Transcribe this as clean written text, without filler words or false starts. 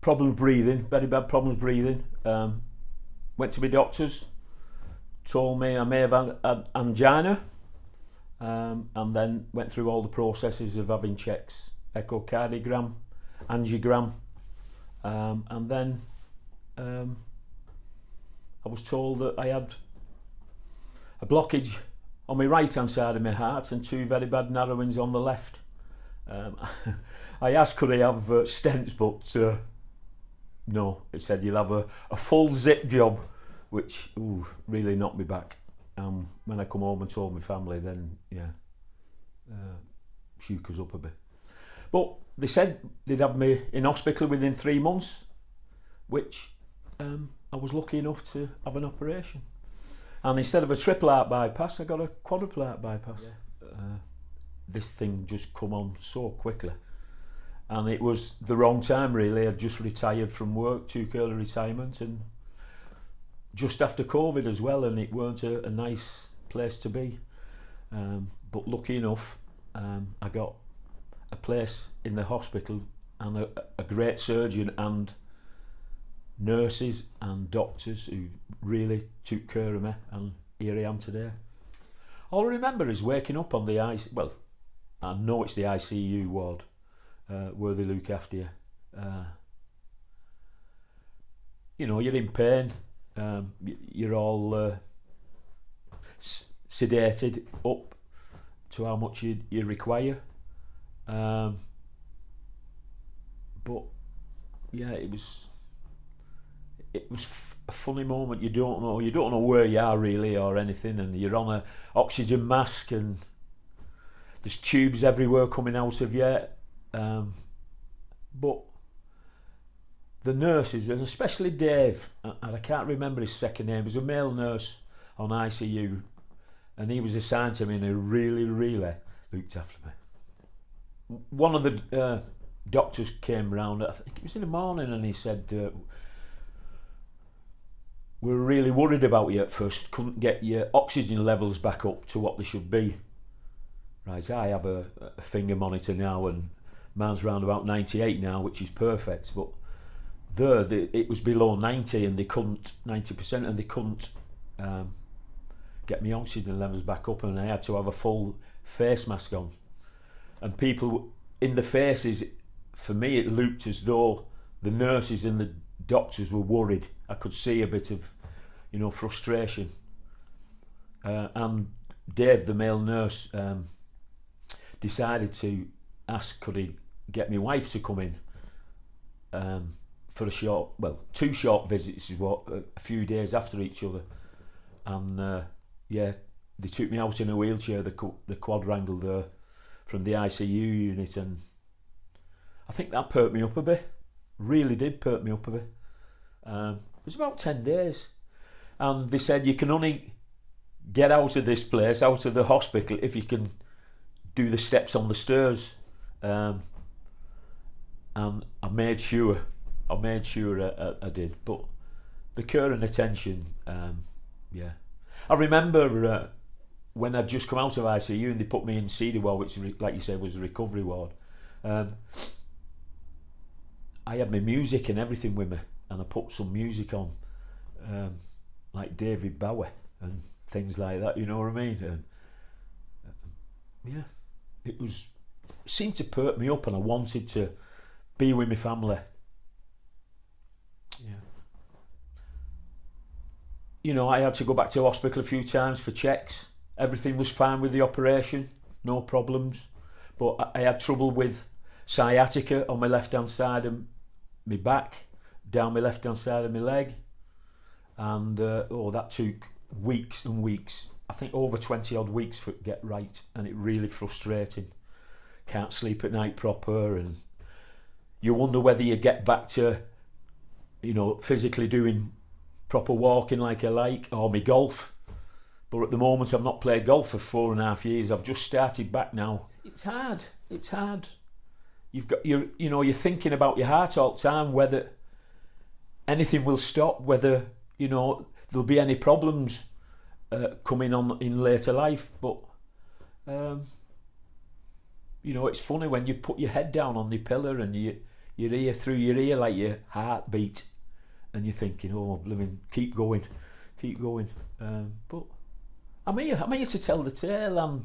problems breathing, very bad problems breathing. Went to my doctors, told me I may have had angina, and then went through all the processes of having checks, echocardiogram, angiogram, and then I was told that I had a blockage on my right hand side of my heart and 2 very bad narrowings on the left. I asked could I have stents, but no, it said you'll have a full zip job, which really knocked me back. When I come home and told my family, then shook us up a bit. But they said they'd have me in hospital within 3 months, which I was lucky enough to have an operation. And instead of a triple heart bypass, I got a quadruple heart bypass. This thing just come on so quickly. And it was the wrong time really. I'd just retired from work, took early retirement, and just after COVID as well, and it weren't a nice place to be. But lucky enough, I got a place in the hospital and a great surgeon and nurses and doctors who really took care of me, and here I am today. All I remember is waking up on the I know it's the ICU ward where they look after you. You're in pain, you're all sedated up to how much you require, but yeah, it was a funny moment. You don't know where you are really or anything, and you're on a oxygen mask and there's tubes everywhere coming out of you, but the nurses, and especially Dave, and I can't remember his second name, he was a male nurse on ICU, and he was assigned to me and he really looked after me. One of the doctors came round, I think it was in the morning, and he said, we were really worried about you at first, couldn't get your oxygen levels back up to what they should be. Right, I have a finger monitor now and mine's round about 98 now, which is perfect, but it was below 90 and they couldn't, 90%, and they couldn't get my oxygen levels back up, and I had to have a full face mask on. And people in the faces, for me it looked as though the nurses and the doctors were worried. I could see a bit of frustration, and Dave, the male nurse, decided to ask could he get my wife to come in for two short visits, a few days after each other, and they took me out in a wheelchair, the quadrangle there, from the ICU unit, and I think that perked me up a bit. Really did perk me up a bit. It was about 10 days, and they said you can only get out of this place, out of the hospital, if you can do the steps on the stairs, and I made sure I did. But the care and attention, I remember when I'd just come out of ICU and they put me in CD ward, which, like you said, was a recovery ward. I had my music and everything with me, and I put some music on, like David Bowie and things like that, you know what I mean? And, it seemed to perk me up, and I wanted to be with my family. I had to go back to hospital a few times for checks. Everything was fine with the operation, no problems, but I had trouble with sciatica on my left hand side of my back, down my left hand side of my leg, and that took weeks and weeks. I think over 20 odd weeks for it to get right, and it really frustrating. Can't sleep at night proper, and you wonder whether you get back to physically doing proper walking like I like, or my golf. But at the moment I've not played golf for 4.5 years. I've just started back now. It's hard. You're thinking about your heart all the time, whether anything will stop, whether there'll be any problems coming on in later life. But it's funny when you put your head down on the pillar and your ear, through your ear, like your heartbeat, and you're thinking, oh, blooming, keep going. But I'm here to tell the tale.